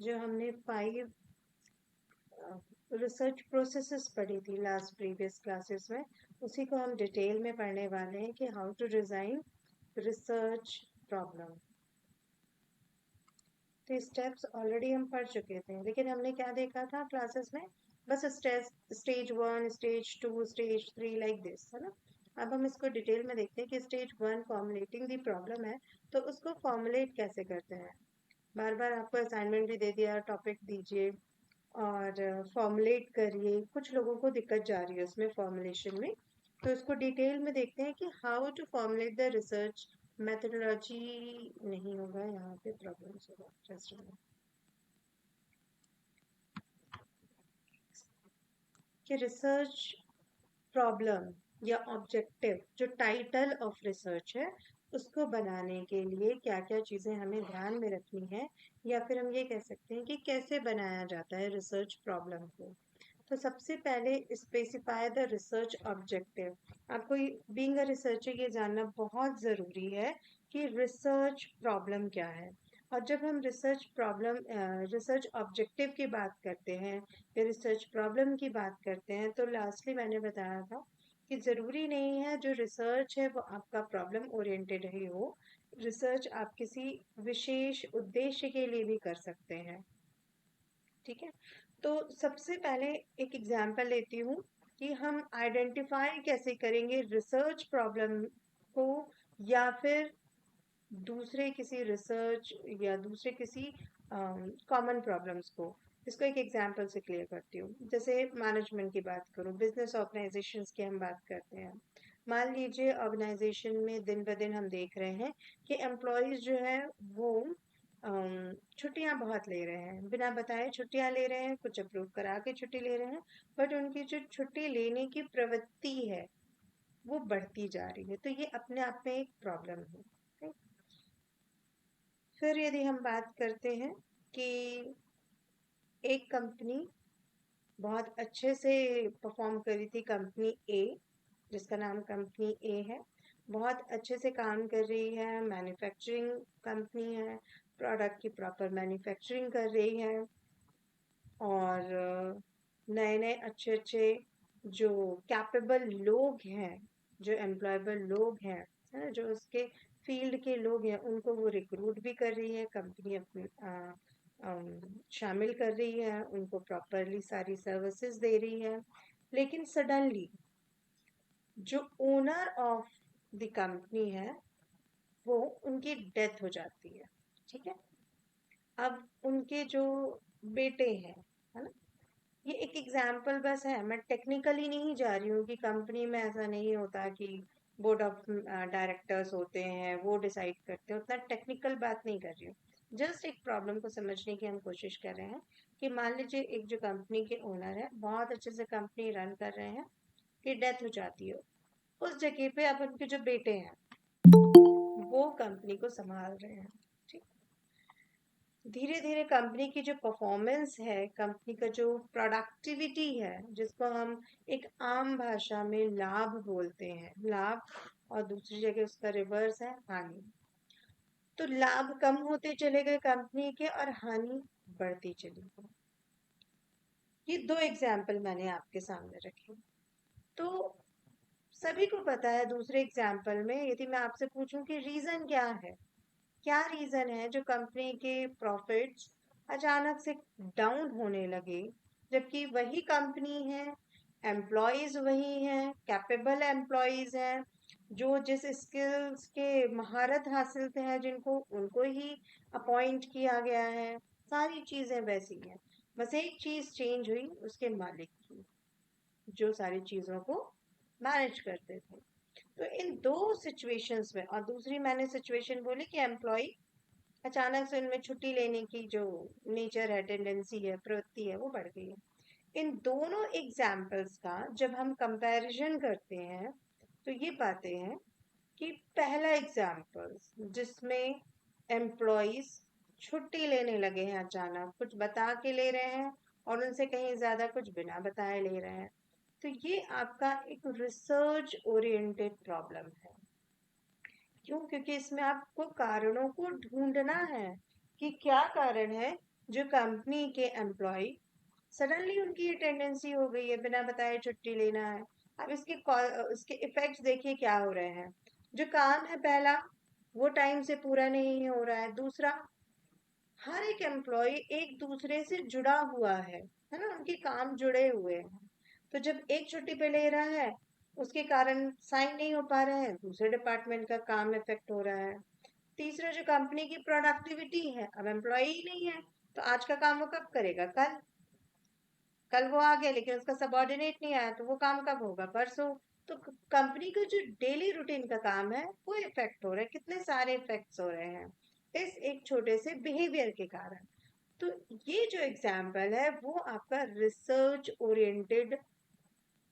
जो हमने 5 research processes पढ़ी थी लास्ट प्रीवियस क्लासेस में, उसी को हम डिटेल में पढ़ने वाले हैं कि how to design research problem. तो स्टेप्स ऑलरेडी हम पढ़ चुके थे, लेकिन हमने क्या देखा था क्लासेस में? बस stage 1, stage 2, stage 3 like this, है ना। अब हम इसको डिटेल में देखते हैं कि स्टेज 1 फॉर्मुलेटिंग दी प्रॉब्लम है, तो उसको फॉर्मुलेट कैसे करते हैं। बार बार आपको असाइनमेंट भी दे दिया, टॉपिक दीजिए और फॉर्मुलेट करिए। कुछ लोगों को दिक्कत जा रही है उसमें फॉर्मुलेशन में, तो इसको डिटेल में देखते हैं कि how to formulate the research methodology. नहीं होगा यहाँ पे, प्रॉब्लम्स होगा। जस्ट कि रिसर्च प्रॉब्लम या ऑब्जेक्टिव, जो टाइटल ऑफ रिसर्च है, उसको बनाने के लिए क्या क्या चीज़ें हमें ध्यान में रखनी है, या फिर हम ये कह सकते हैं कि कैसे बनाया जाता है रिसर्च प्रॉब्लम को। तो सबसे पहले स्पेसिफाई द रिसर्च ऑब्जेक्टिव। आपको बीइंग अ रिसर्चर ये जानना बहुत ज़रूरी है कि रिसर्च प्रॉब्लम क्या है। और जब हम रिसर्च ऑब्जेक्टिव की बात करते हैं या रिसर्च प्रॉब्लम की बात करते हैं, तो लास्टली मैंने बताया था कि ज़रूरी नहीं है जो रिसर्च है वो आपका प्रॉब्लम ओरिएंटेड ही हो। रिसर्च आप किसी विशेष उद्देश्य के लिए भी कर सकते हैं, ठीक है। तो सबसे पहले एक एग्जांपल लेती हूँ कि हम आइडेंटिफाई कैसे करेंगे रिसर्च प्रॉब्लम को, या फिर दूसरे किसी रिसर्च या दूसरे किसी कॉमन प्रॉब्लम्स को। इसको एक एग्जांपल से क्लियर करती हूँ। जैसे मैनेजमेंट की बात करूँ, बिजनेस ऑर्गेनाइजेशंस की हम बात करते हैं। मान लीजिए ऑर्गेनाइजेशन में दिन ब दिन हम देख रहे हैं कि एम्प्लॉयज़ जो है वो छुट्टियां बहुत ले रहे हैं, बिना बताए छुट्टियां ले रहे हैं, कुछ अप्रूव करा के छुट्टी ले रहे हैं, बट उनकी जो छुट्टी लेने की प्रवृत्ति है वो बढ़ती जा रही है। तो ये अपने आप में एक प्रॉब्लम है, right? फिर यदि हम बात करते हैं कि एक कंपनी बहुत अच्छे से परफॉर्म करी थी, कंपनी ए, जिसका नाम कंपनी ए है, बहुत अच्छे से काम कर रही है, मैन्युफैक्चरिंग कंपनी है, प्रोडक्ट की प्रॉपर मैन्युफैक्चरिंग कर रही है, और नए नए अच्छे अच्छे जो कैपेबल लोग हैं, जो एम्प्लॉयबल लोग हैं, है ना, जो उसके फील्ड के लोग हैं, उनको वो रिक्रूट भी कर रही है कंपनी, अपनी शामिल कर रही है, उनको प्रॉपरली सारी सर्विसेज दे रही है। लेकिन सडनली जो ओनर ऑफ द कंपनी है वो, उनकी डेथ हो जाती है, ठीक है। अब उनके जो बेटे हैं, है ना, ये एक एग्जाम्पल बस है, मैं टेक्निकली नहीं जा रही हूँ कि कंपनी में ऐसा नहीं होता कि बोर्ड ऑफ डायरेक्टर्स होते हैं, वो डिसाइड करते हैं, उतना टेक्निकल बात नहीं कर रही हूँ। जस्ट एक प्रॉब्लम को समझने की हम कोशिश कर रहे हैं कि मान लीजिए एक जो कंपनी के ओनर है, बहुत अच्छे से कंपनी रन कर रहे हैं, कि डेथ हो जाती है, उस जगह पे अब उनके जो बेटे हैं वो कंपनी को संभाल रहे हैं, ठीक। धीरे धीरे कंपनी की जो परफॉर्मेंस है, कंपनी का जो प्रोडक्टिविटी है, जिसको हम एक आम भाषा में लाभ बोलते हैं, लाभ, और दूसरी जगह उसका रिवर्स है हानि। तो लाभ कम होते चले गए कंपनी के और हानि बढ़ती चली गई। ये 2 एग्जाम्पल मैंने आपके सामने रखे। तो सभी को पता है दूसरे एग्जाम्पल में यदि मैं आपसे पूछूं कि रीजन क्या है, क्या रीजन है जो कंपनी के प्रॉफिट्स अचानक से डाउन होने लगे, जबकि वही कंपनी है, एम्प्लॉयज वही हैं, कैपेबल एम्प्लॉयज हैं, जो जिस स्किल्स के महारत हासिल थे हैं जिनको, उनको ही अपॉइंट किया गया है, सारी चीजें वैसी हैं, बस एक चीज चेंज हुई, उसके मालिक की, जो सारी चीजों को मैनेज करते थे। तो इन 2 सिचुएशंस में, और दूसरी मैंने सिचुएशन बोली कि एम्प्लॉय अचानक से उनमें छुट्टी लेने की जो नेचर है, टेंडेंसी है, प्रवृत्ति है, वो बढ़ गई है। इन दोनों एग्जाम्पल्स का जब हम कंपैरिजन करते हैं तो ये पाते हैं कि पहला एग्जाम्पल जिसमें एम्प्लॉयज छुट्टी लेने लगे हैं, अचानक कुछ बता के ले रहे हैं और उनसे कहीं ज्यादा कुछ बिना बताए ले रहे हैं, तो ये आपका एक रिसर्च ओरिएंटेड प्रॉब्लम है। क्यों? क्योंकि इसमें आपको कारणों को ढूंढना है कि क्या कारण है जो कंपनी के एम्प्लॉय सडनली उनकी ये टेंडेंसी हो गई है बिना बताए छुट्टी लेना है। अब इसके इफेक्ट्स देखिए क्या हो रहे हैं। जो काम है पहला, वो टाइम से पूरा नहीं हो रहा है। दूसरा, हर एक एम्प्लॉय एक दूसरे से जुड़ा हुआ है ना, उनके काम जुड़े हुए हैं। तो जब एक छुट्टी पे ले रहा है, उसके कारण साइन नहीं हो पा रहे हैं, दूसरे डिपार्टमेंट का काम इफेक्ट हो रहा है। तीसरा, जो कंपनी की प्रोडक्टिविटी है, अब एम्प्लॉय ही नहीं है, तो आज का काम वो कब करेगा? कल। कल वो आ गया लेकिन उसका सबऑर्डिनेट नहीं आया, तो वो काम कब होगा? परसों। तो कंपनी का जो डेली रूटीन का काम है वो इफेक्ट हो रहा है। कितने सारे इफेक्ट्स हो रहे हैं इस एक छोटे से बिहेवियर के कारण। तो ये जो एग्जाम्पल है वो आपका रिसर्च ओरिएंटेड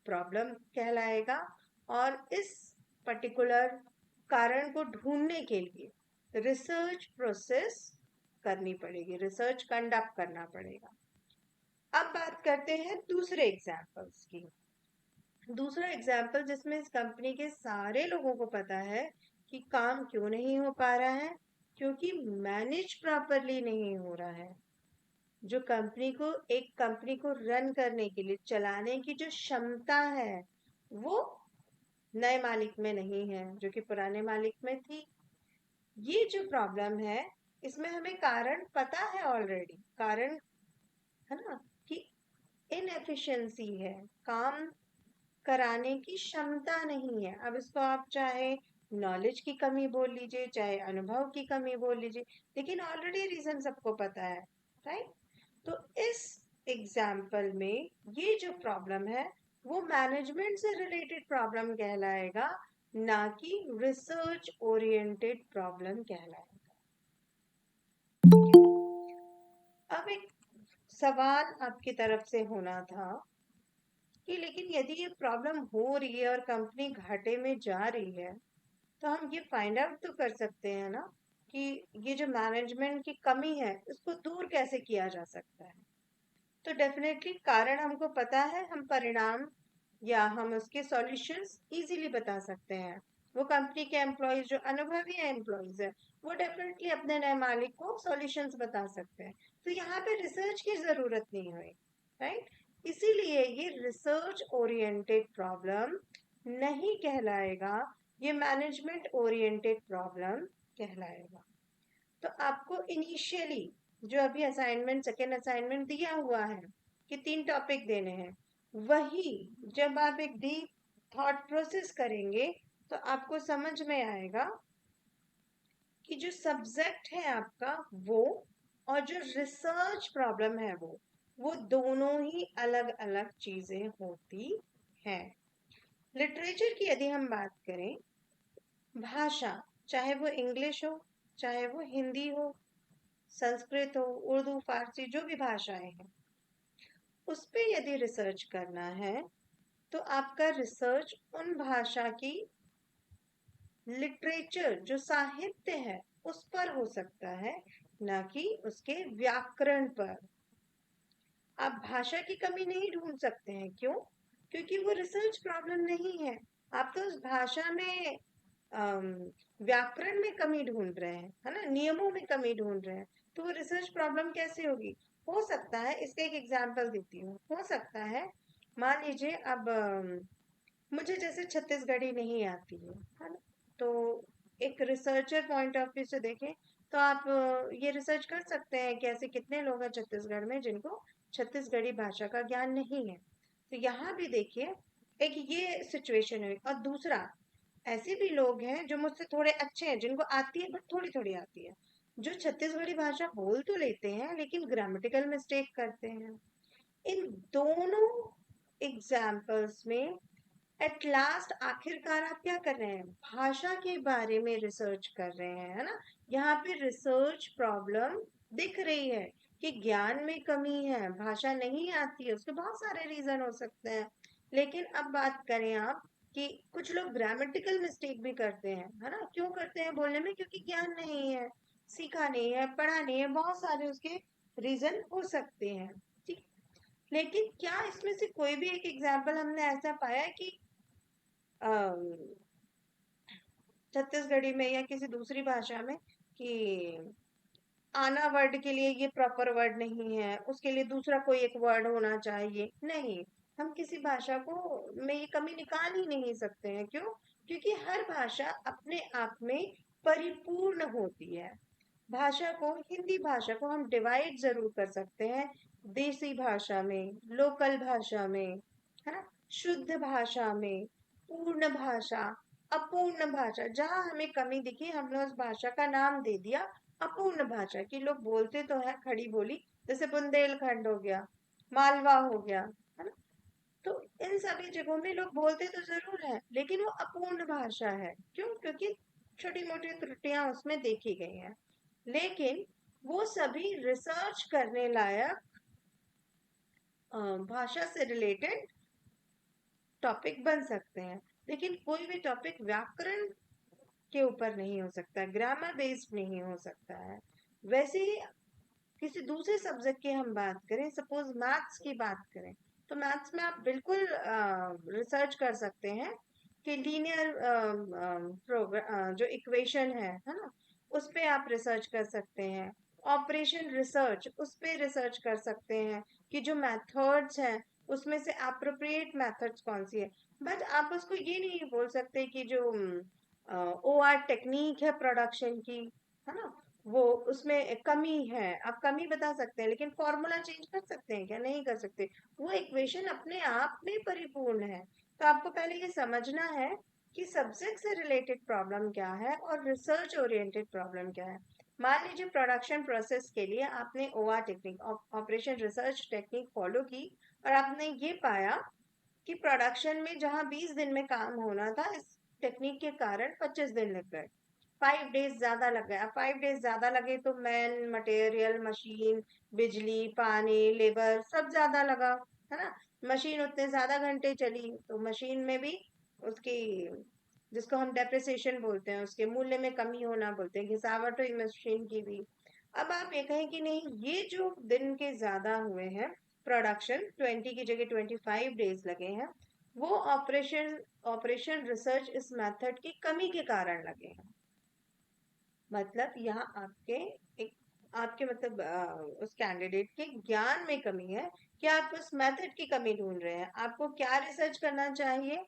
प्रॉब्लम कहलाएगा। और इस पर्टिकुलर कारण को ढूंढने के लिए रिसर्च प्रोसेस करनी पड़ेगी, रिसर्च कंडक्ट करना पड़ेगा। अब बात करते हैं दूसरे एग्जाम्पल्स की। दूसरा एग्जाम्पल जिसमें इस कंपनी के सारे लोगों को पता है कि काम क्यों नहीं हो पा रहा है, क्योंकि मैनेज प्रॉपरली नहीं हो रहा है। जो एक कंपनी को रन करने के लिए, चलाने की जो क्षमता है, वो नए मालिक में नहीं है, जो कि पुराने मालिक में थी। ये जो प्रॉब्लम है, इसमें हमें कारण पता है ऑलरेडी। कारण है ना कि इनएफिशिएंसी है, काम कराने की क्षमता नहीं है। अब इसको आप चाहे नॉलेज की कमी बोल लीजिए, चाहे अनुभव की कमी बोल लीजिए, लेकिन ऑलरेडी रीजन सबको पता है, राइट? तो इस एग्जाम्पल में ये जो प्रॉब्लम है वो मैनेजमेंट से रिलेटेड प्रॉब्लम कहलाएगा, ना कि रिसर्च ओरिएंटेड प्रॉब्लम कहलाएगा। अब एक सवाल आपकी तरफ से होना था कि लेकिन यदि ये प्रॉब्लम हो रही है और कंपनी घाटे में जा रही है, तो हम ये फाइंड आउट तो कर सकते हैं ना कि ये जो मैनेजमेंट की कमी है इसको दूर कैसे किया जा सकता है। तो डेफिनेटली कारण हमको पता है, हम परिणाम या हम उसके सॉल्यूशंस इजीली बता सकते हैं। वो कंपनी के एम्प्लॉयज जो अनुभवी एम्प्लॉयज है, वो डेफिनेटली अपने नए मालिक को सॉल्यूशंस बता सकते हैं। तो यहाँ पे रिसर्च की जरूरत नहीं हुई, राइट? इसीलिए ये रिसर्च ओरिएंटेड प्रॉब्लम नहीं कहलाएगा, ये मैनेजमेंट ओरिएंटेड प्रॉब्लम कहलाएगा। तो आपको इनिशियली जो अभी असाइनमेंट, सेकेंड असाइनमेंट दिया हुआ है कि 3 टॉपिक देने हैं, वही जब आप एक डीप थॉट प्रोसेस करेंगे तो आपको समझ में आएगा कि जो सब्जेक्ट है आपका वो, और जो रिसर्च प्रॉब्लम है वो दोनों ही अलग अलग चीजें होती हैं। लिटरेचर की यदि हम बात करें, भाषा, चाहे वो इंग्लिश हो, चाहे वो हिंदी हो, संस्कृत हो, उर्दू, फारसी, जो भी भाषाएं हैं, उस पे यदि रिसर्च करना है तो आपका रिसर्च उन भाषा की लिटरेचर, जो साहित्य है, उस पर हो सकता है, ना कि उसके व्याकरण पर। आप भाषा की कमी नहीं ढूंढ सकते हैं। क्यों? क्योंकि वो रिसर्च प्रॉब्लम नहीं है। आप तो उस भाषा में अम, व्याकरण में कमी ढूंढ रहे हैं, है ना, नियमों में कमी ढूंढ रहे हैं। तो वो रिसर्च प्रॉब्लम कैसे होगी? हो सकता है, इसका एक एग्जांपल देती हूँ। हो सकता है, मान लीजिए अब मुझे जैसे छत्तीसगढ़ी नहीं आती है ना, तो एक रिसर्चर पॉइंट ऑफ व्यू से देखें तो आप ये रिसर्च कर सकते हैं कि ऐसे कितने लोग हैं छत्तीसगढ़ में जिनको छत्तीसगढ़ी भाषा का ज्ञान नहीं है। तो यहाँ भी देखिए, एक ये सिचुएशन है। और दूसरा, ऐसे भी लोग हैं जो मुझसे थोड़े अच्छे हैं, जिनको आती है बट थोड़ी थोड़ी आती है, जो छत्तीसगढ़ी भाषा बोल तो लेते हैं लेकिन ग्रामेटिकल मिस्टेक करते हैं। इन दोनों एग्जाम्पल्स में एट लास्ट आखिरकार आप क्या कर रहे हैं? भाषा के बारे में रिसर्च कर रहे हैं, है ना। यहाँ पे रिसर्च प्रॉब्लम दिख रही है कि ज्ञान में कमी है, भाषा नहीं आती है, उसके बहुत सारे रीजन हो सकते हैं। लेकिन अब बात करें आप कि कुछ लोग ग्रामेटिकल मिस्टेक भी करते हैं, है ना। क्यों करते हैं बोलने में? क्योंकि ज्ञान नहीं है, सीखा नहीं है, पढ़ा नहीं है, बहुत सारे उसके रीजन हो सकते हैं। ठीक। लेकिन क्या इसमें से कोई भी एक एग्जाम्पल हमने ऐसा पाया है कि छत्तीसगढ़ी में या किसी दूसरी भाषा में कि आना वर्ड के लिए ये प्रॉपर वर्ड नहीं है, उसके लिए दूसरा कोई एक वर्ड होना चाहिए, नहीं। हम किसी भाषा को में ये कमी निकाल ही नहीं सकते हैं। क्यों? क्योंकि हर भाषा अपने आप में परिपूर्ण होती है। भाषा को, हिंदी भाषा को हम डिवाइड जरूर कर सकते हैं, देसी भाषा में, लोकल भाषा में, है ना, शुद्ध भाषा में, पूर्ण भाषा, अपूर्ण भाषा। जहां हमें कमी दिखी हमने उस भाषा का नाम दे दिया अपूर्ण भाषा। की लोग बोलते तो है खड़ी बोली, जैसे बुंदेलखंड हो गया, मालवा हो गया, है ना। तो इन सभी जगहों में लोग बोलते तो जरूर है, लेकिन वो अपूर्ण भाषा है। क्यों? क्योंकि छोटी मोटी त्रुटियां उसमें देखी गई हैं। लेकिन वो सभी रिसर्च करने लायक भाषा से रिलेटेड टॉपिक बन सकते हैं। लेकिन कोई भी टॉपिक व्याकरण के ऊपर नहीं हो सकता, ग्रामर बेस्ड नहीं हो सकता है। वैसे ही किसी दूसरे सब्जेक्ट की हम बात करें, सपोज मैथ्स की बात करें, तो मैथ्स में आप बिल्कुल रिसर्च कर सकते हैं कि लीनियर जो इक्वेशन है ना, उस पे आप रिसर्च कर सकते हैं। ऑपरेशन रिसर्च, उस पे रिसर्च कर सकते हैं कि जो मेथड्स हैं उसमें से एप्रोप्रिएट मेथड्स कौन सी है। बट आप उसको ये नहीं बोल सकते कि जो ओ आर टेक्निक है प्रोडक्शन की, है ना, वो उसमें कमी है। आप कमी बता सकते हैं, लेकिन फॉर्मूला चेंज कर सकते हैं क्या? नहीं कर सकते। वो इक्वेशन अपने आप में परिपूर्ण है। तो आपको पहले ये समझना है कि सब्जेक्ट से रिलेटेड प्रॉब्लम क्या है और रिसर्च ओरिएंटेड प्रॉब्लम क्या है। मान लीजिए प्रोडक्शन प्रोसेस के लिए आपने OR technique, operation research technique follow की, और आपने ये पाया कि प्रोडक्शन में जहां 20 दिन में काम होना था, इस टेक्निक के कारण 25 दिन लग गए, 5 डेज ज्यादा लग गया। 5 डेज ज्यादा लगे तो मैन, मटेरियल, मशीन, बिजली, पानी, लेबर सब ज्यादा लगा, है ना। मशीन उतने ज्यादा घंटे चली तो मशीन में भी उसकी, जिसको हम डेप्रिसिएशन बोलते हैं, उसके मूल्य में कमी होना बोलते हैं, घिसावट हुई मशीन की भी। अब आप ये कहें कि नहीं, ये जो दिन के ज्यादा हुए हैं, प्रोडक्शन 20 की जगह 25 डेज लगे हैं, वो ऑपरेशन ऑपरेशन रिसर्च इस मेथड की कमी के कारण लगे हैं। मतलब यहाँ आपके एक, आपके मतलब उस कैंडिडेट के ज्ञान में कमी है कि आप उस मेथड की कमी ढूंढ रहे हैं। आपको क्या रिसर्च करना चाहिए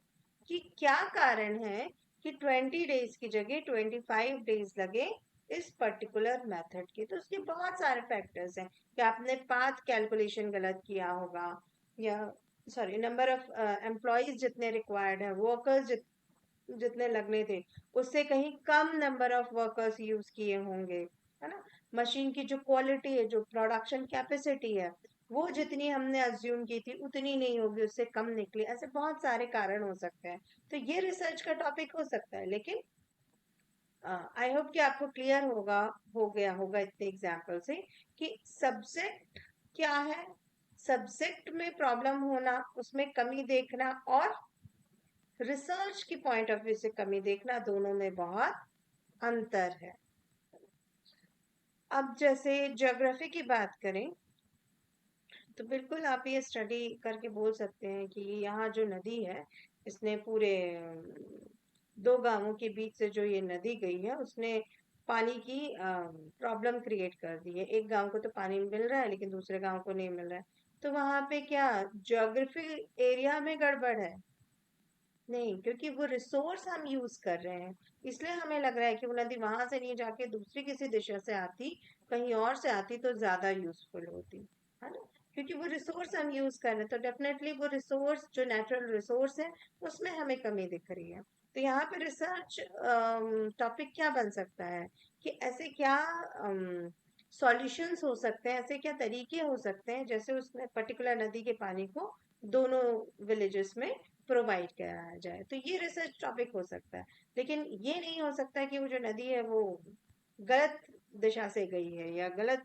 कि क्या कारण है कि 20 डेज की जगह 25 डेज लगे इस पर्टिकुलर मेथड के। तो उसके बहुत सारे फैक्टर्स हैं कि आपने पाथ कैलकुलेशन गलत किया होगा, या सॉरी, नंबर ऑफ एम्प्लॉयज जितने रिक्वायर्ड है, वर्कर्स जितने लगने थे उससे कहीं कम नंबर ऑफ वर्कर्स यूज किए होंगे, है ना। मशीन की जो क्वालिटी है, जो प्रोडक्शन कैपेसिटी है, वो जितनी हमने अज्यूम की थी उतनी नहीं होगी, उससे कम निकली। ऐसे बहुत सारे कारण हो सकते हैं। तो ये रिसर्च का टॉपिक हो सकता है। लेकिन आई होप कि आपको क्लियर हो गया होगा इतने एग्जाम्पल से कि सब्जेक्ट क्या है, सब्जेक्ट में प्रॉब्लम होना, उसमें कमी देखना, और रिसर्च की पॉइंट ऑफ व्यू से कमी देखना, दोनों में बहुत अंतर है। अब जैसे ज्योग्राफी की बात करें, तो बिल्कुल आप ये स्टडी करके बोल सकते हैं कि यहाँ जो नदी है, इसने पूरे 2 गांवों के बीच से जो ये नदी गई है, उसने पानी की प्रॉब्लम क्रिएट कर दी है। एक गांव को तो पानी मिल रहा है लेकिन दूसरे गांव को नहीं मिल रहा है। तो वहां पे क्या ज्योग्राफी एरिया में गड़बड़ है? नहीं, क्योंकि वो रिसोर्स हम यूज कर रहे हैं, इसलिए हमें लग रहा है कि वो नदी वहां से नहीं जाके दूसरी किसी दिशा से आती, कहीं और से आती तो ज्यादा यूजफुल होती, है ना। क्योंकि वो रिसोर्स हम यूज कर रहे हैं, तो डेफिनेटली वो रिसोर्स जो नेचुरल रिसोर्स है उसमें हमें कमी दिख रही है। तो यहाँ पे रिसर्च टॉपिक क्या बन सकता है कि ऐसे क्या सॉल्यूशंस हो सकते हैं, ऐसे क्या तरीके हो सकते हैं जैसे उस पर्टिकुलर नदी के पानी को दोनों विलेजेस में प्रोवाइड कराया जाए। तो ये रिसर्च टॉपिक हो सकता है। लेकिन ये नहीं हो सकता कि वो जो नदी है वो गलत दिशा से गई है या गलत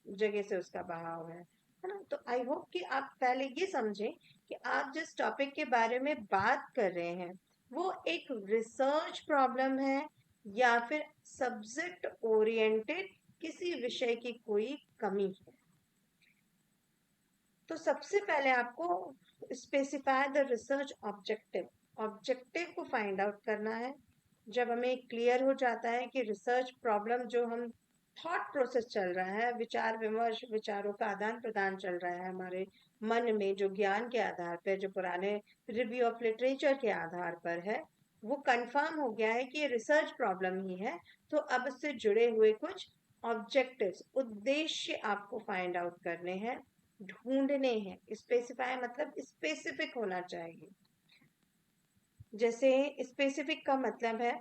जगह से उसका बहाव है ना। तो आई होप कि आप पहले ये समझें कि आप जिस टॉपिक के बारे में बात कर रहे हैं वो एक रिसर्च प्रॉब्लम है या फिर सब्जेक्ट ओरिएंटेड किसी विषय की कोई कमी है। तो सबसे पहले आपको specify the research objective, objective को फाइंड आउट करना है। जब हमें क्लियर हो जाता है कि रिसर्च प्रॉब्लम जो हम थॉट प्रोसेस चल रहा है, विचार विमर्श, विचारों का आदान प्रदान चल रहा है हमारे मन में, जो ज्ञान के आधार पर, जो पुराने रिव्यू ऑफ लिटरेचर के आधार पर है, वो कंफर्म हो गया है कि ये रिसर्च प्रॉब्लम ही है। तो अब इससे जुड़े हुए कुछ ऑब्जेक्टिव्स, उद्देश्य आपको फाइंड आउट करने हैं, ढूंढने हैं। स्पेसिफाई मतलब स्पेसिफिक होना चाहिए। जैसे स्पेसिफिक का मतलब है,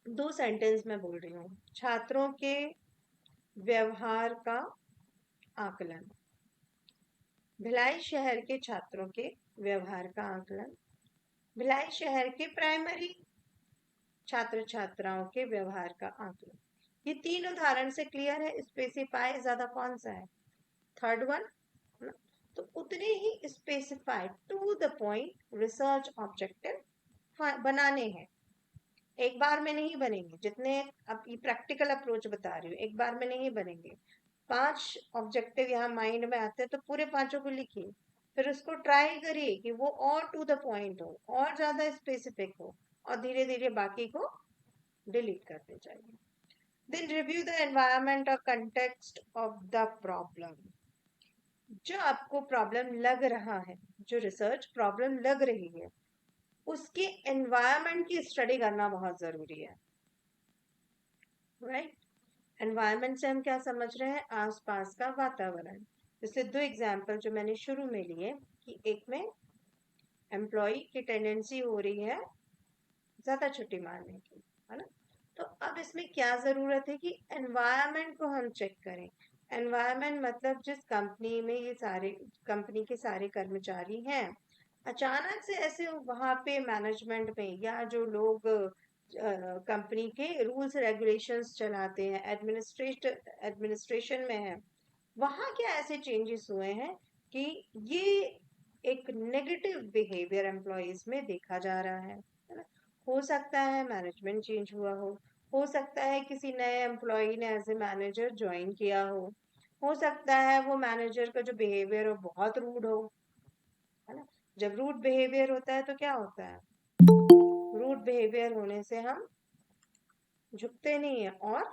2 सेंटेंस में बोल रही हूँ, छात्रों के व्यवहार का आकलन। भिलाई शहर के छात्रों के व्यवहार का आकलन, भिलाई शहर के प्राइमरी छात्र छात्राओं के व्यवहार का आकलन। ये 3 उदाहरण से क्लियर है। स्पेसिफाई ज्यादा कौन सा है? Third one. तो उतने ही specify, to the point research objective बनाने हैं। एक बार में नहीं बनेंगे, जितने अब ये प्रैक्टिकल अप्रोच बता रही हूँ, एक बार में नहीं बनेंगे। 5 ऑब्जेक्टिव यहाँ माइंड में आते हैं तो पूरे 5 को लिखिए, फिर उसको ट्राई करिए कि वो और टू द पॉइंट हो, और ज्यादा स्पेसिफिक हो, और धीरे धीरे बाकी को डिलीट करते जाइए। देन रिव्यू द एनवायरमेंट और कंटेक्स्ट ऑफ द प्रॉब्लम। जो आपको प्रॉब्लम लग रहा है, जो रिसर्च प्रॉब्लम लग रही है, उसके एनवायरमेंट की स्टडी करना बहुत जरूरी है, राइट? एनवायरमेंट से हम क्या समझ रहे हैं? आसपास का वातावरण। जैसे 2 एग्जाम्पल जो मैंने शुरू में लिए, कि एक में एम्प्लॉय की टेंडेंसी हो रही है ज्यादा छुट्टी मारने की, है ना? तो अब इसमें क्या जरूरत है कि एनवायरमेंट को हम चेक करें। एनवायरमेंट मतलब जिस कंपनी में ये सारे, कंपनी के सारे कर्मचारी हैं, अचानक से ऐसे वहां पे मैनेजमेंट में, या जो लोग कंपनी के रूल्स रेगुलेशंस चलाते हैं, एडमिनिस्ट्रेशन में है, वहां क्या ऐसे चेंजेस हुए हैं कि ये एक नेगेटिव बिहेवियर एम्प्लॉयज में देखा जा रहा है ना? हो सकता है मैनेजमेंट चेंज हुआ हो सकता है किसी नए एम्प्लॉय ने एज ए मैनेजर ज्वाइन किया हो सकता है वो मैनेजर का जो बिहेवियर हो बहुत रूड हो, है ना? जब रूड बिहेवियर होता है तो क्या होता है? रूड बिहेवियर होने से हम झुकते नहीं है और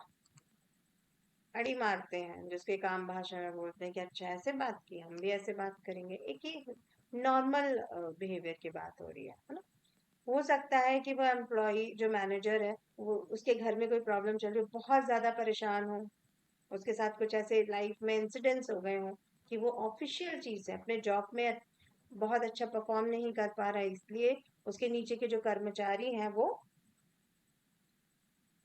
अड़ी मारते हैं, जिसके काम भाषा में बोलते हैं कि अच्छा ऐसे बात की, हम भी ऐसे बात करेंगे। एक ही नॉर्मल बिहेवियर की बात हो रही है ना? हो सकता है कि वो एम्प्लॉय जो मैनेजर है, वो उसके घर में कोई प्रॉब्लम चल रही हो, बहुत ज्यादा परेशान हो, उसके साथ कुछ ऐसे लाइफ में इंसिडेंट्स हो गए हो कि वो ऑफिशियल चीज है, अपने जॉब में बहुत अच्छा परफॉर्म नहीं कर पा रहा है, इसलिए उसके नीचे के जो कर्मचारी हैं वो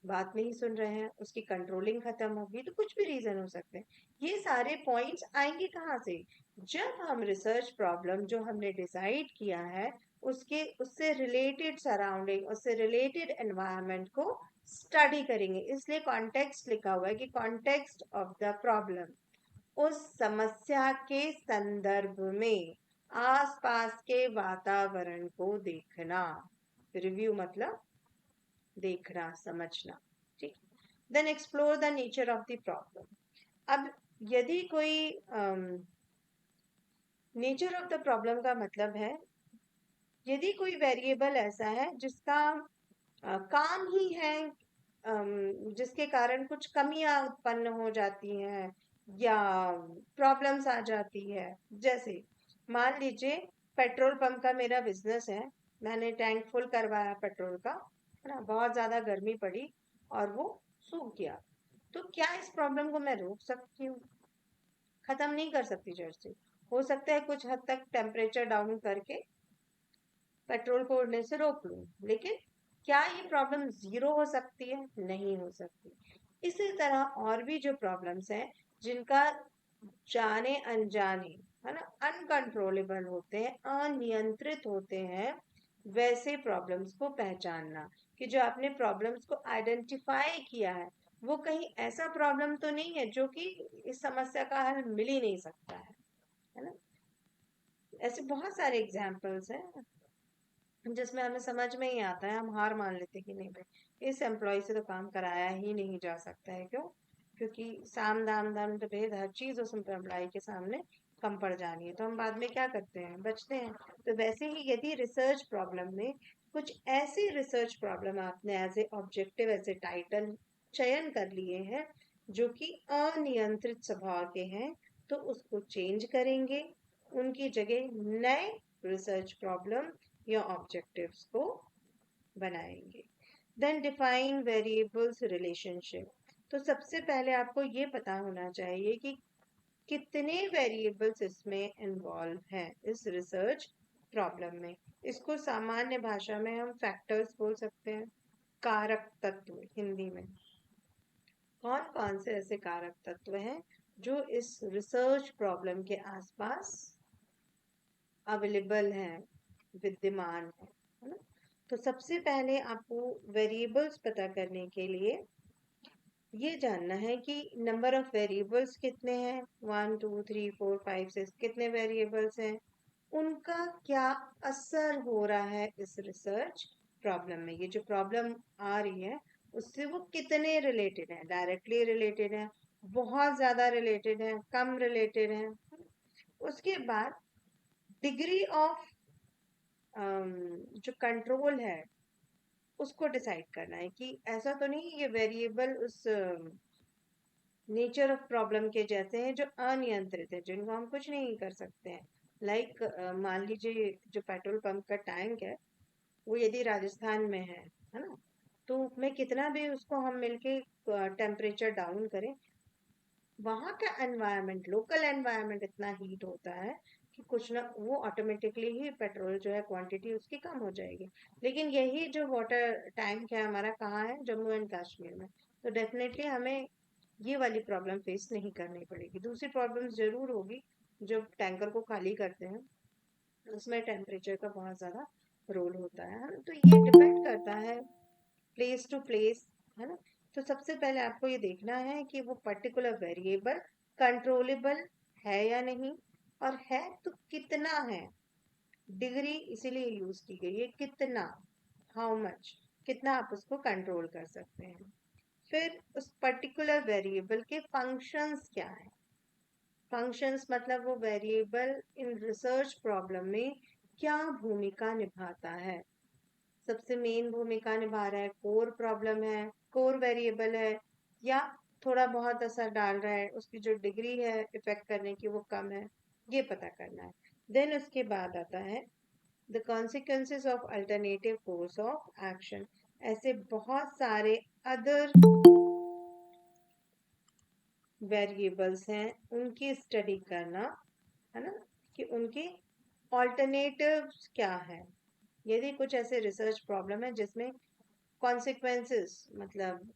बात नहीं सुन रहे हैं, उसकी कंट्रोलिंग खत्म होगी, तो कुछ भी रीजन हो सकते हैं। ये सारे पॉइंट्स आएंगे कहाँ से? जब हम रिसर्च प्रॉब्लम जो हमने डिसाइड किया है, उसके उससे रिलेटेड सराउंडिंग, उससे रिलेटेड एनवायरनमेंट को स्टडी करेंगे। इसलिए कॉन्टेक्स्ट लिखा हुआ है कि कॉन्टेक्स्ट ऑफ द प्रॉब्लम, उस समस्या के संदर्भ में आसपास के वातावरण को देखना। रिव्यू मतलब देखना, समझना, ठीक। Then explore the nature of the problem. अब यदि कोई नेचर ऑफ द प्रॉब्लम का मतलब है, यदि कोई वेरिएबल ऐसा है जिसका काम ही है, जिसके कारण कुछ कमियां उत्पन्न हो जाती हैं या प्रॉब्लम्स आ जाती है। जैसे मान लीजिए पेट्रोल पंप का मेरा बिजनेस है, मैंने टैंक फुल करवाया पेट्रोल का, है ना? बहुत ज्यादा गर्मी पड़ी और वो सूख गया। तो क्या इस प्रॉब्लम को मैं रोक सकती हूँ? खत्म नहीं कर सकती जड़ से। हो सकता है कुछ हद तक टेम्परेचर डाउन करके पेट्रोल को उड़ने से रोक लूं, लेकिन क्या ये प्रॉब्लम जीरो हो सकती है? नहीं हो सकती। इसी तरह और भी जो प्रॉब्लम्स हैं जिनका जाने अनजाने, है ना, अनकंट्रोलेबल होते हैं, अनियंत्रित होते हैं, वैसे प्रॉब्लम्स को पहचानना, कि जो आपने प्रॉब्लम्स को आइडेंटिफाई किया है वो कहीं ऐसा प्रॉब्लम तो नहीं है जो कि इस समस्या का हल मिल ही नहीं सकता है ना? ऐसे बहुत सारे एग्जाम्पल्स हैं जिसमें हमें समझ में ही आता है, हम हार मान लेते हैं कि नहीं भाई इस एम्प्लॉय से तो काम कराया ही नहीं जा सकता है। क्यों? क्योंकि साम दाम दंड भेद हर चीज उस एम्प्लॉय के सामने कम पड़ जानी है, तो हम बाद में क्या करते हैं? बचते हैं। तो वैसे ही यदि रिसर्च प्रॉब्लम में कुछ ऐसे रिसर्च प्रॉब्लम आपने as a objective, as a title चयन कर लिए हैं जो कि अनियंत्रित स्वभाव के हैं, तो उसको चेंज करेंगे, उनकी जगह नए रिसर्च प्रॉब्लम या ऑब्जेक्टिव्स को बनाएंगे। Then define variables relationship. तो सबसे पहले आपको ये पता होना चाहिए कि कितने वेरिएबल्स इसमें इन्वॉल्व हैं इस रिसर्च प्रॉब्लम में। इसको सामान्य भाषा में हम फैक्टर्स बोल सकते हैं, कारक तत्व हिंदी में। कौन कौन से ऐसे कारक तत्व हैं जो इस रिसर्च प्रॉब्लम के आसपास अवेलेबल हैं, विद्यमान है ना। तो सबसे पहले आपको वेरिएबल्स पता करने के लिए ये जानना है कि नंबर ऑफ वेरिएबल्स कितने हैं, 1 2 3 4 5 6 कितने वेरिएबल्स हैं, उनका क्या असर हो रहा है इस रिसर्च प्रॉब्लम में। ये जो प्रॉब्लम आ रही है उससे वो कितने रिलेटेड है, डायरेक्टली रिलेटेड है, बहुत ज्यादा रिलेटेड है, कम रिलेटेड है। उसके बाद डिग्री ऑफ जो कंट्रोल है उसको डिसाइड करना है कि ऐसा तो नहीं ये वेरिएबल उस नेचर ऑफ प्रॉब्लम के जैसे हैं जो अनियंत्रित है, जिनको हम कुछ नहीं कर सकते हैं। लाइक मान लीजिए जो पेट्रोल पंप का टैंक है वो यदि राजस्थान में है ना, तो मैं कितना भी उसको हम मिलके टेम्परेचर डाउन करें, वहाँ का एनवायरनमेंट, लोकल एनवायरनमेंट इतना हीट होता है कि कुछ ना वो ऑटोमेटिकली ही पेट्रोल जो है क्वांटिटी उसकी कम हो जाएगी। लेकिन यही जो वाटर टैंक है हमारा कहाँ है, जम्मू एंड कश्मीर में, तो डेफिनेटली हमें ये वाली प्रॉब्लम फेस नहीं करनी पड़ेगी। दूसरी प्रॉब्लम जरूर होगी, जब टैंकर को खाली करते हैं उसमें टेम्परेचर का बहुत ज़्यादा रोल होता है। तो ये डिपेंड करता है प्लेस टू प्लेस, है ना। तो सबसे पहले आपको ये देखना है कि वो पर्टिकुलर वेरिएबल कंट्रोलेबल है या नहीं, और है तो कितना है। डिग्री इसीलिए यूज की गई है, कितना, हाउ मच, कितना आप उसको कंट्रोल कर सकते हैं। फिर उस पर्टिकुलर वेरिएबल के फंक्शंस क्या है। फंक्शंस मतलब वो वेरिएबल इन रिसर्च प्रॉब्लम में क्या भूमिका निभाता है। सबसे मेन भूमिका निभा रहा है, कोर प्रॉब्लम है, कोर वेरिएबल है, या थोड़ा बहुत असर डाल रहा है, उसकी जो डिग्री है इफेक्ट करने की वो कम है, ये पता करना है। देन उसके बाद आता है the consequences of alternative course of action. ऐसे बहुत सारे अदर वेरिएबल्स हैं, उनकी स्टडी करना, है ना, कि उनके ऑल्टरनेटिव्स क्या है। यदि कुछ ऐसे रिसर्च प्रॉब्लम है जिसमें कॉन्सिक्वेंसेस मतलब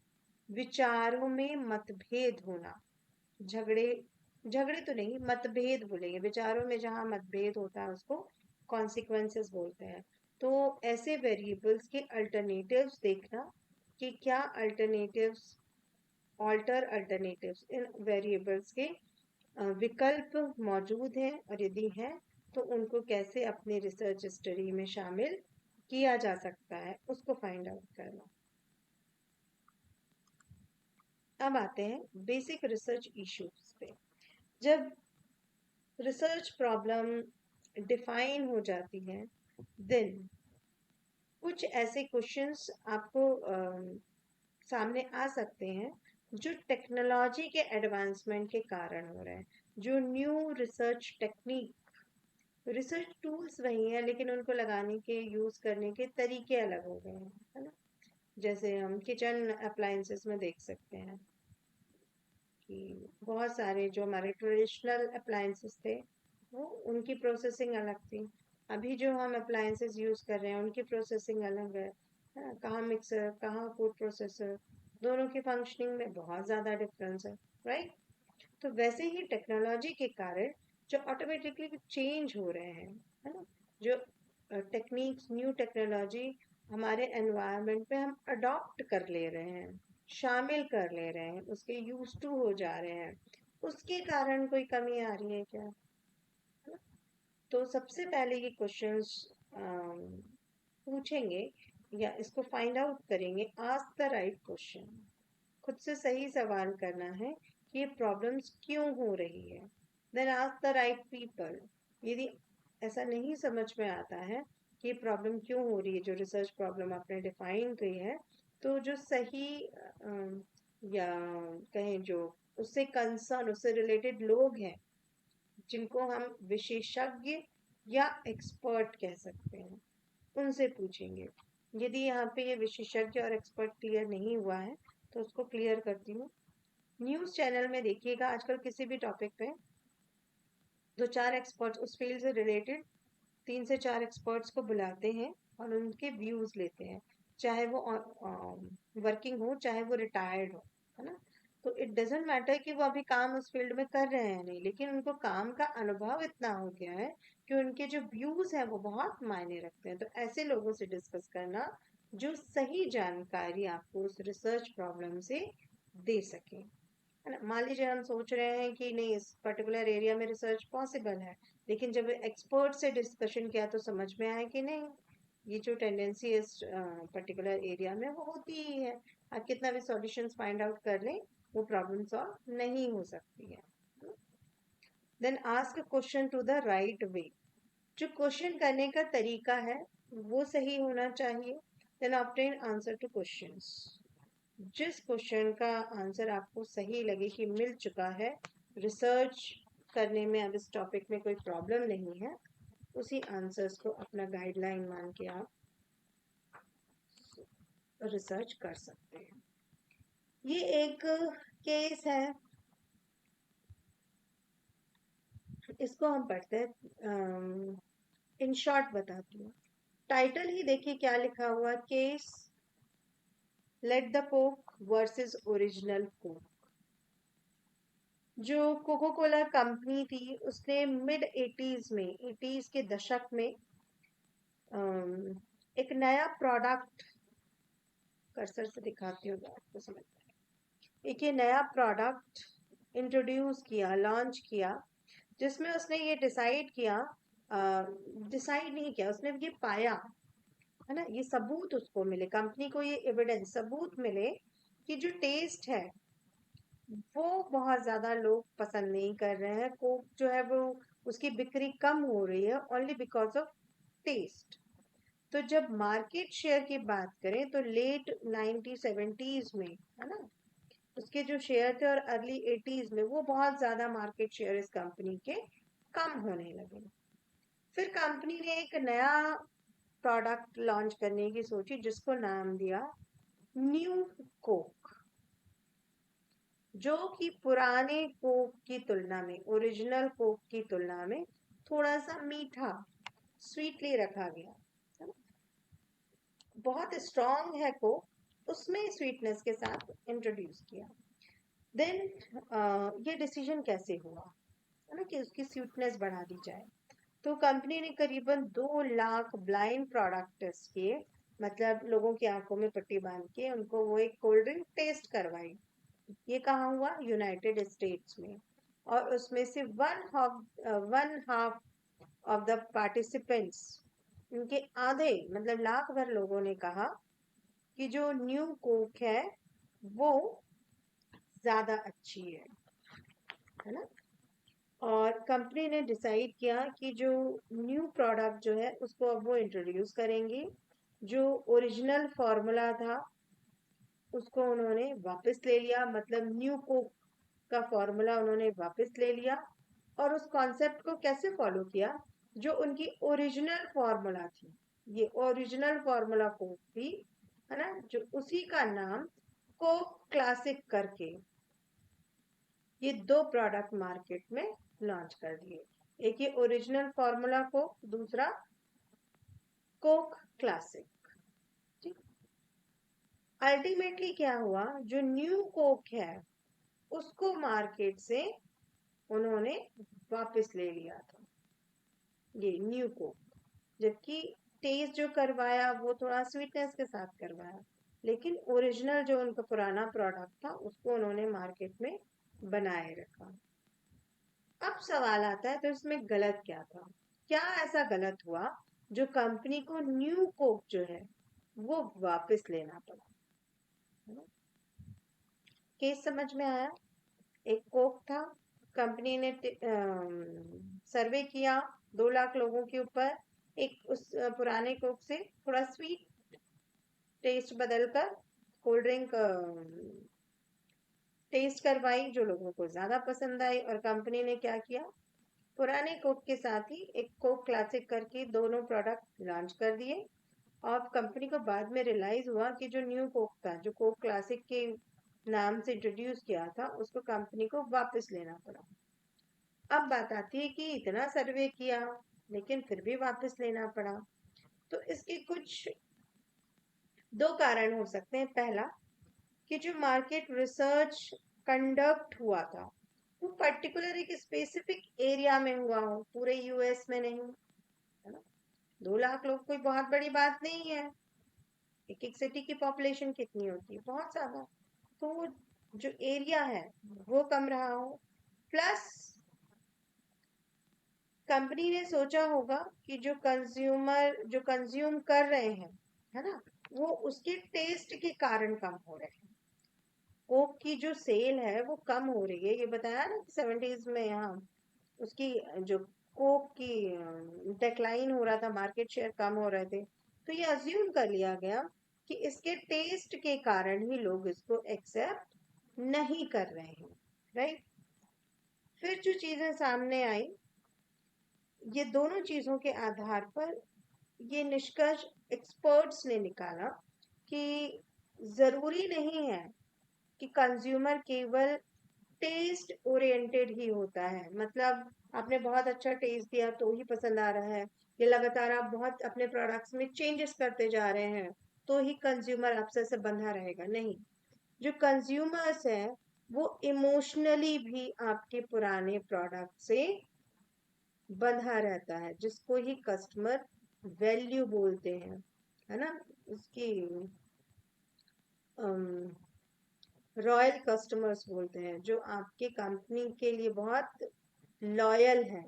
विचारों में मतभेद होना, झगड़े, झगड़े तो नहीं, मतभेद बोलेंगे, विचारों में जहाँ मतभेद होता है उसको कॉन्सिक्वेंसेस बोलते हैं। तो ऐसे वेरिएबल्स के अल्टरनेटिव्स देखना कि क्या अल्टरनेटिव्स, ऑल्टर अल्टरनेटिव्स इन वेरिएबल्स के विकल्प मौजूद हैं, और यदि हैं तो उनको कैसे अपने रिसर्च स्टडी में शामिल किया जा सकता है, उसको फाइंड आउट करना। अब आते हैं बेसिक रिसर्च इश्यूज पे। जब रिसर्च प्रॉब्लम डिफाइन हो जाती है, देन कुछ ऐसे क्वेश्चंस आपको सामने आ सकते हैं जो टेक्नोलॉजी के एडवांसमेंट के कारण हो रहे हैं। जो new research technique, research tools वही हैं लेकिन उनको लगाने के, यूज करने के तरीके अलग हो गए हैं, है ना। जैसे हम किचन अप्लायंसेस में देख सकते हैं कि बहुत सारे जो हमारे ट्रेडिशनल अप्लायंसेस थे वो, उनकी प्रोसेसिंग अलग थी। अभी जो हम अप्लायंसेस यूज कर रहे हैं उनकी प्रोसेसिंग अलग है ना। कहाँ मिक्सर, कहाँ फूड प्रोसेसर, दोनों की फंक्शनिंग में बहुत ज़्यादा डिफरेंस है, राइट। तो वैसे ही टेक्नोलॉजी के कारण जो ऑटोमेटिकली चेंज हो रहे हैं, है ना, जो टेक्निक्स, न्यू टेक्नोलॉजी हमारे एनवायरनमेंट पे हम अडॉप्ट कर ले रहे हैं, शामिल कर ले रहे हैं, उसके यूज टू हो जा रहे हैं, उसके कारण कोई कमी आ रही है क्या, है ना? तो सबसे पहले ये क्वेश्चंस पूछेंगे या इसको फाइंड आउट करेंगे। आस्क द राइट क्वेश्चन, खुद से सही सवाल करना है कि ये प्रॉब्लम्स क्यों हो रही है। Then ask the right people. यदि ऐसा नहीं समझ में आता है कि ये प्रॉब्लम क्यों हो रही है, जो रिसर्च प्रॉब्लम आपने डिफाइन की है, तो जो सही या कहें जो उससे कंसर्न, उससे रिलेटेड लोग हैं, जिनको हम विशेषज्ञ या एक्सपर्ट कह सकते हैं, उनसे पूछेंगे। यदि यहाँ पे ये विशेषज्ञ और एक्सपर्ट क्लियर नहीं हुआ है तो उसको क्लियर करती हूँ। न्यूज़ चैनल में देखिएगा, आजकल किसी भी टॉपिक पे 2-4 एक्सपर्ट्स उस फील्ड से रिलेटेड, 3 से 4 एक्सपर्ट्स को बुलाते हैं और उनके व्यूज लेते हैं, चाहे वो वर्किंग हो चाहे वो रिटायर्ड हो, है ना। तो इट डजेंट मैटर कि वो अभी काम उस फील्ड में कर रहे हैं नहीं, लेकिन उनको काम का अनुभव इतना हो गया है कि उनके जो व्यूज हैं वो बहुत मायने रखते हैं। तो ऐसे लोगों से डिस्कस करना जो सही जानकारी आपको उस रिसर्च प्रॉब्लम से दे सके, है ना। मान लीजिए हम सोच रहे हैं कि नहीं, इस पर्टिकुलर एरिया में रिसर्च पॉसिबल है, लेकिन जब एक्सपर्ट से डिस्कशन किया तो समझ में आया कि नहीं, ये जो टेंडेंसी इस पर्टिकुलर एरिया में वो होती ही है। आप कितना भी सॉल्यूशंस फाइंड आउट कर लें, वो प्रॉब्लम सॉल्व नहीं हो सकती है। Then ask question to the right way. जो क्वेश्चन करने का तरीका है वो सही होना चाहिए। Then obtain answer to questions. जिस क्वेश्चन का आंसर आपको सही लगे कि मिल चुका है, रिसर्च करने में अब इस टॉपिक में कोई प्रॉब्लम नहीं है, उसी आंसर्स को अपना गाइडलाइन मान के आप रिसर्च कर सकते हैं। ये एक केस है, इसको हम पढ़ते हैं, इन शॉर्ट बताती हूँ। टाइटल ही देखिए क्या लिखा हुआ, case let the Coke versus original Coke. जो कोको कोला कंपनी थी उसने मिड 80s में, 80s के दशक में एक नया प्रोडक्ट, कर्सर से दिखाती हूँ तो आपको समझ में, एक ये नया प्रोडक्ट इंट्रोड्यूस किया, लॉन्च किया, जिसमें उसने ये डिसाइड किया, डिसाइड नहीं किया, उसने ये पाया, है ना, ये सबूत उसको मिले, कंपनी को ये एविडेंस, सबूत मिले कि जो टेस्ट है वो बहुत ज्यादा लोग पसंद नहीं कर रहे हैं। कोक जो है वो, उसकी बिक्री कम हो रही है ओनली बिकॉज ऑफ टेस्ट। तो जब मार्केट शेयर की बात करें तो लेट 1970s में, है ना, उसके जो शेयर थे और अर्ली 80s में वो बहुत ज्यादा मार्केट शेयर इस कंपनी के कम होने लगे। फिर कंपनी ने एक नया प्रोडक्ट लॉन्च करने की सोची, जिसको नाम दिया न्यू कोक, जो कि पुराने कोक की तुलना में, ओरिजिनल कोक की तुलना में थोड़ा सा मीठा, स्वीटली रखा गया, है ना? बहुत स्ट्रॉन्ग है कोक, उसमें स्वीटनेस के साथ इंट्रोड्यूस किया। देन ये डिसीजन कैसे हुआ, है ना, कि उसकी स्वीटनेस बढ़ा दी जाए। तो कंपनी ने करीबन 2 लाख ब्लाइंड प्रोडक्ट टेस्ट किए, मतलब लोगों की आंखों में पट्टी बांध के उनको वो एक कोल्ड ड्रिंक टेस्ट करवाई। ये कहाँ हुआ, यूनाइटेड स्टेट्स में। और उसमें से one half of the participants, इनके आधे मतलब लाख भर लोगों ने कहा कि जो न्यू कोक है वो ज्यादा अच्छी है ना। और कंपनी ने डिसाइड किया कि जो न्यू प्रोडक्ट जो है उसको अब वो इंट्रोड्यूस करेंगे। जो ओरिजिनल फॉर्मूला था उसको उन्होंने वापस ले लिया, मतलब न्यू कोक का फॉर्मूला उन्होंने वापस ले लिया। और उस कॉन्सेप्ट को कैसे फॉलो किया, जो उनकी ओरिजिनल फॉर्मूला थी, ये ओरिजिनल फॉर्मूला कोक थी, है ना, जो उसी का नाम कोक क्लासिक करके ये 2 प्रोडक्ट मार्केट में लॉन्च कर दिए। एक ये ओरिजिनल फॉर्मूला कोक, दूसरा कोक क्लासिक। ठीक। अल्टीमेटली क्या हुआ, जो न्यू कोक है उसको मार्केट से उन्होंने वापस ले लिया था, ये न्यू कोक। जबकि टेस्ट जो करवाया वो थोड़ा स्वीटनेस के साथ करवाया, लेकिन ओरिजिनल जो उनका पुराना प्रोडक्ट था उसको उन्होंने मार्केट में बनाए रखा। अब सवाल आता है, तो इसमें गलत क्या था, क्या ऐसा गलत हुआ जो कंपनी को न्यू कोक जो है वो वापस लेना पड़ा। केस समझ में आया। एक कोक था, कंपनी ने सर्वे किया 2 लाख लोगों के ऊपर, एक उस पुराने कोक से थोड़ा स्वीट टेस्ट बदलकर कोल्ड ड्रिंक टेस्ट करवाई जो लोगों को ज्यादा पसंद आई, और कंपनी ने क्या किया, पुराने कोक के साथ ही एक कोक क्लासिक करके दोनों प्रोडक्ट लॉन्च कर दिए। और कंपनी को बाद में रियलाइज हुआ कि जो न्यू कोक था, जो कोक क्लासिक के नाम से इंट्रोड्यूस किया था, उसको कंपनी को वापस लेना पड़ा। अब बात आती है कि इतना सर्वे किया लेकिन फिर भी वापस लेना पड़ा। तो इसके कुछ दो कारण हो सकते हैं। पहला, कि जो मार्केट रिसर्च कंडक्ट हुआ था वो पर्टिकुलर एक स्पेसिफिक एरिया में हुआ हो, पूरे यूएस में नहीं, है ना। 2 लाख लोग कोई बहुत बड़ी बात नहीं है। एक एक सिटी की पॉपुलेशन कितनी होती है, बहुत ज्यादा। तो वो जो एरिया है वो कम रहा हो। प्लस कंपनी ने सोचा होगा कि जो कंज्यूमर जो कंज्यूम कर रहे हैं, है ना, वो उसके टेस्ट के कारण कम हो रहे हैं। कोक की जो सेल है वो कम हो रही है, ये बताया ना कि 70s में यहाँ उसकी जो कोक की डिक्लाइन हो रहा था, मार्केट शेयर कम हो रहे थे। तो ये अज्यूम कर लिया गया कि इसके टेस्ट के कारण ही लोग इसको एक्सेप्ट नहीं कर रहे हैं, राइट। फिर जो चीजें सामने आई, ये दोनों चीजों के आधार पर ये निष्कर्ष एक्सपर्ट्स ने निकाला कि जरूरी नहीं है कि कंज्यूमर केवल टेस्ट ओरिएंटेड ही होता है। मतलब आपने बहुत अच्छा टेस्ट दिया तो ही पसंद आ रहा है, या लगातार आप बहुत अपने प्रोडक्ट्स में चेंजेस करते जा रहे हैं तो ही कंज्यूमर आपसे से बंधा रहेगा, नहीं। जो कंज्यूमर्स है वो इमोशनली भी आपके पुराने प्रोडक्ट से बंधा रहता है, जिसको ही कस्टमर वैल्यू बोलते हैं, है ना। उसकी रॉयल कस्टमर्स बोलते हैं, जो आपके कंपनी के लिए बहुत लॉयल है।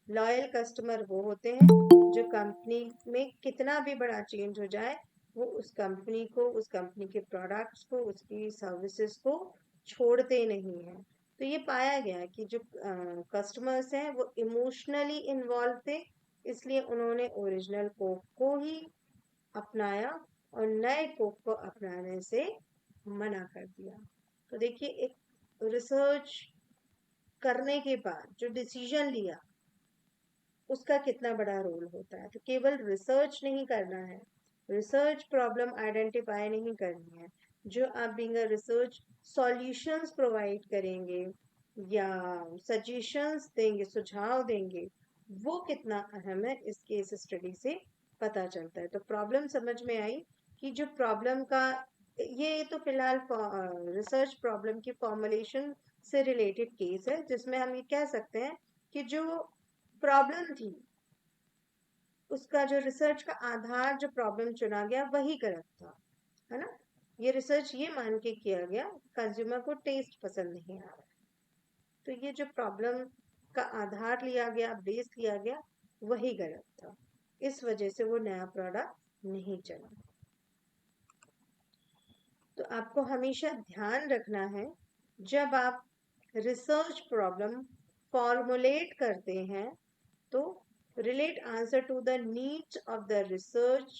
लॉयल कस्टमर वो होते हैं जो कंपनी में कितना भी बड़ा चेंज हो जाए, वो उस कंपनी को, उस कंपनी के प्रोडक्ट्स को, उसकी सर्विसेज को छोड़ते नहीं हैं। तो ये पाया गया कि जो कस्टमर्स हैं वो इमोशनली इन्वॉल्व थे, इसलिए उन्होंने ओरिजिनल कोक को ही अपनाया और नए कोक को अपनाने से मना कर दिया। तो देखिए, एक रिसर्च करने के बाद जो डिसीजन लिया उसका कितना बड़ा रोल होता है। तो केवल रिसर्च नहीं करना है, रिसर्च प्रॉब्लम आइडेंटिफाई नहीं करनी है, जो आप being a research solutions provide करेंगे या सजेशंस देंगे, सुझाव देंगे, वो कितना अहम है इस केस स्टडी से पता चलता है। तो प्रॉब्लम समझ में आई कि जो प्रॉब्लम का, ये तो फिलहाल रिसर्च प्रॉब्लम की फॉर्मुलेशन से रिलेटेड केस है, जिसमें हम ये कह सकते हैं कि जो प्रॉब्लम थी उसका जो रिसर्च का आधार, जो प्रॉब्लम चुना गया वही गलत था, है ना। ये रिसर्च ये मान के किया गया कंज्यूमर को टेस्ट पसंद नहीं आ रहा, तो ये जो प्रॉब्लम का आधार लिया गया, बेस लिया गया, वही गलत था। इस वजह से वो नया प्रोडक्ट नहीं चला। तो आपको हमेशा ध्यान रखना है, जब आप रिसर्च प्रॉब्लम फॉर्मुलेट करते हैं तो relate answer to the needs of the research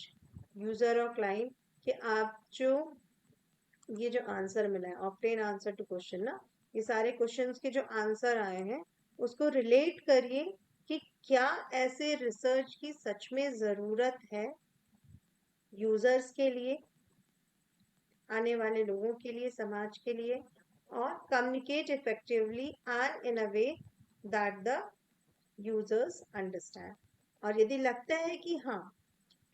user और क्लाइंट, कि आप जो ये जो आंसर मिला है, ऑब्टेन आंसर टू क्वेश्चन ना, ये सारे क्वेश्चंस के जो आंसर आए हैं उसको रिलेट करिए कि क्या ऐसे रिसर्च की सच में जरूरत है यूजर्स के लिए, आने वाले लोगों के लिए, समाज के लिए, और communicate effectively and in a way that the users understand. और यदि लगता है कि हाँ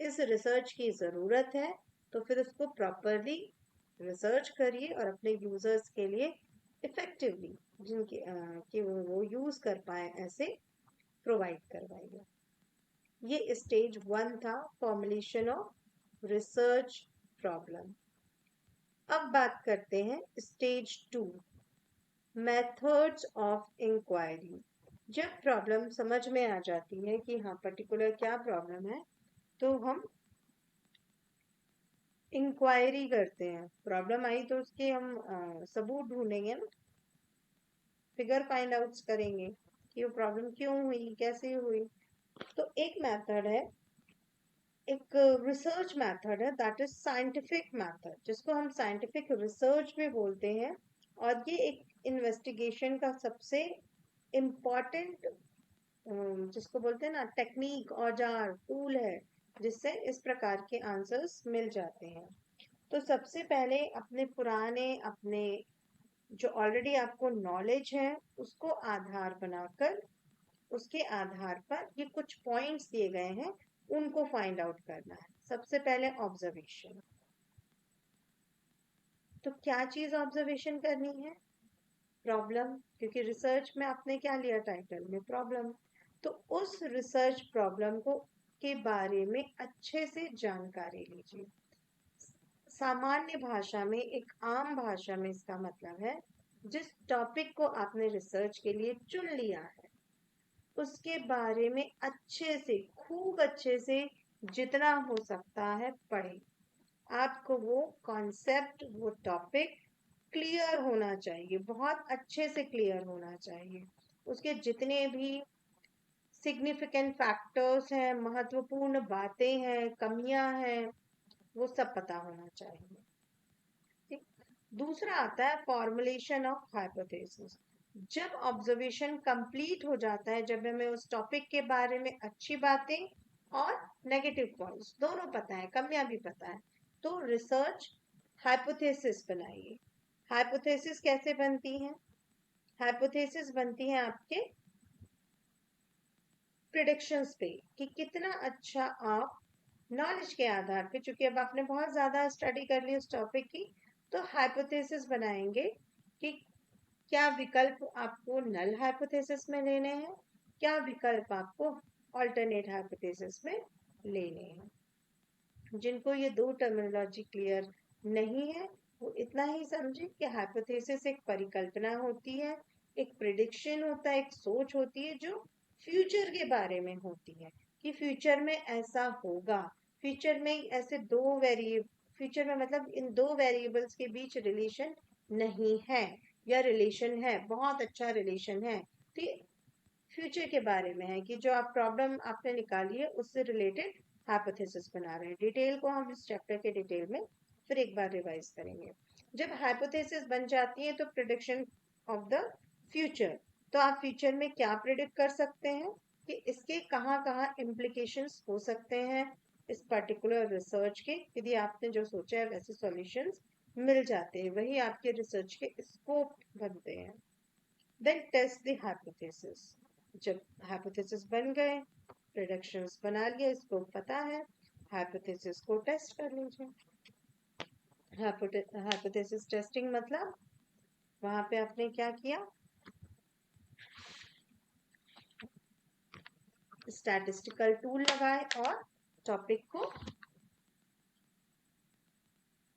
इस रिसर्च की ज़रूरत है, तो फिर उसको प्रॉपरली रिसर्च करिए और अपने यूजर्स के लिए इफेक्टिवली, जिनके कि वो यूज कर पाए, ऐसे प्रोवाइड करवाइए। ये स्टेज 1 था, फॉर्मुलेशन ऑफ रिसर्च प्रॉब्लम। अब बात करते हैं स्टेज 2, मेथड्स ऑफ इंक्वायरी। जब प्रॉब्लम समझ में आ जाती है कि हाँ पर्टिकुलर क्या प्रॉब्लम है, तो हम इंक्वायरी करते हैं। प्रॉब्लम आई तो उसके हम सबूत ढूंढेंगे ना, फिगर फाइंड आउट करेंगे कि वो प्रॉब्लम क्यों हुई, कैसे हुई। तो एक मेथड है, एक रिसर्च मेथड है, दैट इज साइंटिफिक मेथड, जिसको हम साइंटिफिक रिसर्च भी बोलते हैं, और ये एक इन्वेस्टिगेशन का सबसे इम्पॉर्टेंट जिसको बोलते हैं ना टेक्निक, औजार, टूल है, जिससे इस प्रकार के आंसर्स मिल जाते हैं। तो सबसे पहले अपने पुराने, अपने जो ऑलरेडी आपको नॉलेज है उसको आधार बनाकर, उसके आधार पर ये कुछ पॉइंट्स दिए गए हैं, उनको फाइंड आउट करना है। सबसे पहले ऑब्जर्वेशन। तो क्या चीज ऑब्जर्वेशन करनी है? प्रॉब्लम, क्योंकि रिसर्च में आपने क्या लिया टाइटल में? प्रॉब्लम। तो उस रिसर्च प्रॉब्लम को के बारे में अच्छे से जानकारी लीजिए। सामान्य भाषा में, एक आम भाषा में इसका मतलब है जिस टॉपिक को आपने रिसर्च के लिए चुन लिया है उसके बारे में अच्छे से, खूब अच्छे से, जितना हो सकता है पढ़ें। आपको वो कॉन्सेप्ट, वो टॉपिक क्लियर होना चाहिए, बहुत अच्छे से क्लियर होना चाहिए। उसके जितने भी सिग्निफिकेंट फैक्टर्स हैं, महत्वपूर्ण बातें हैं, कमियां हैं, वो सब पता होना चाहिए। ठीक। दूसरा आता है फॉर्मुलेशन ऑफ हाइपोथेसिस। जब ऑब्जर्वेशन कंप्लीट हो जाता है, जब हमें उस टॉपिक के बारे में अच्छी बातें और नेगेटिव पॉइंट्स दोनों पता है, कमियां भी पता है, तो रिसर्च हाइपोथेसिस बनाइए। हाइपोथेसिस कैसे बनती है? हाइपोथेसिस बनती है आपके प्रिडिक्शंस पे, कि कितना अच्छा आप नॉलेज के आधार पे, चूंकि अब आपने बहुत ज्यादा स्टडी कर ली उस टॉपिक की, तो हाइपोथेसिस बनाएंगे कि क्या विकल्प आपको नल हाइपोथेसिस में लेने हैं, क्या विकल्प आपको ऑल्टरनेट हाइपोथेसिस में लेने हैं। जिनको ये दो टर्मिनोलॉजी क्लियर नहीं है वो इतना ही समझे कि हाइपोथेसिस एक परिकल्पना होती है, एक प्रिडिक्शन होता है, एक सोच होती है जो फ्यूचर के बारे में होती है, कि फ्यूचर में ऐसा होगा। फ्यूचर में ऐसे दो वेरिएबल, फ्यूचर में मतलब इन दो वेरिएबल्स के बीच रिलेशन नहीं है, या रिलेशन है, बहुत अच्छा रिलेशन है। तो फ्यूचर के बारे में है कि जो आप प्रॉब्लम आपने निकाली है उससे रिलेटेड हाइपोथेसिस बना रहे हैं। डिटेल को हम इस चैप्टर के डिटेल में फिर एक बार रिवाइज करेंगे। जब हाइपोथेसिस बन जाती है तो प्रिडिक्शन ऑफ द फ्यूचर, तो आप फ्यूचर में क्या प्रिडिक्ट कर सकते हैं कि इसके कहाँ कहाँ इम्प्लीकेशंस हो सकते हैं इस पर्टिकुलर रिसर्च के। यदि आपने जो सोचा है वैसे सॉल्यूशंस मिल जाते हैं, वही आपके रिसर्च के स्कोप बनते हैं। Then test the hypothesis. जब हाइपोथेसिस बन गए, प्रेडिक्शंस बना लिए, इसको पता है, हाइपोथेसिस को टेस्ट कर लीजिए। हाइपोथेसिस टेस्टिंग मतलब वहां पे आपने क्या किया? स्टैटिस्टिकल टूल लगाए और टॉपिक को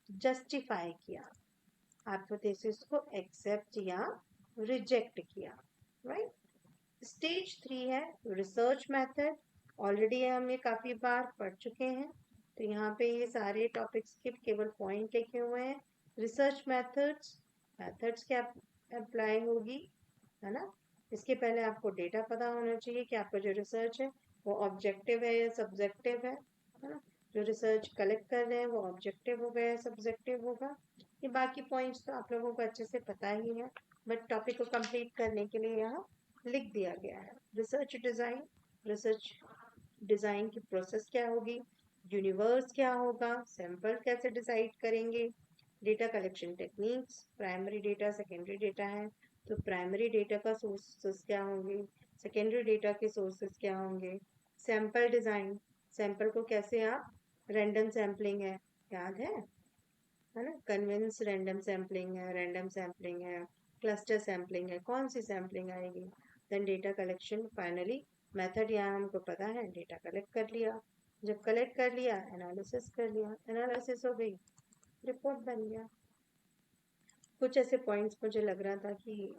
जस्टिफाई किया, हाइपोथेसिस को एक्सेप्ट या रिजेक्ट किया। राइट। स्टेज 3 है रिसर्च मेथड। ऑलरेडी हम ये काफी बार पढ़ चुके हैं, तो यहाँ पे ये सारे टॉपिक्स के केवल पॉइंट लिखे हुए हैं। रिसर्च मेथड्स, मेथड्स क्या अप्लाई होगी, है ना। इसके पहले आपको डेटा पता होना चाहिए कि आपका जो रिसर्च है वो ऑब्जेक्टिव है या सब्जेक्टिव है ना। जो रिसर्च कलेक्ट कर रहे हैं वो ऑब्जेक्टिव होगा या सब्जेक्टिव होगा। ये बाकी पॉइंट्स तो आप लोगों को अच्छे से पता ही है, बट टॉपिक को कंप्लीट करने के लिए यहाँ लिख दिया गया है। रिसर्च डिजाइन, रिसर्च डिजाइन की प्रोसेस क्या होगी, यूनिवर्स क्या होगा, सैंपल कैसे डिसाइड करेंगे, data collection techniques, primary data, secondary data है, तो प्राइमरी डेटा का सोर्सेस क्या होंगे, सेकेंडरी डेटा के सोर्सेस क्या होंगे, सैंपल डिजाइन, सैंपल को कैसे आप, रैंडम सैम्पलिंग है, याद है ना, कन्विंस रैंडम सैम्पलिंग है, रैंडम सैम्पलिंग है, क्लस्टर सैम्पलिंग है, कौन सी सैम्पलिंग आएगी। Then data collection, finally method यहाँ हमको पता है, डेटा कलेक्ट कर लिया, जब कलेक्ट कर लिया एनालिसिस कर लिया, एनालिसिस हो गई, रिपोर्ट बन गया। कुछ ऐसे पॉइंट्स मुझे लग रहा था कि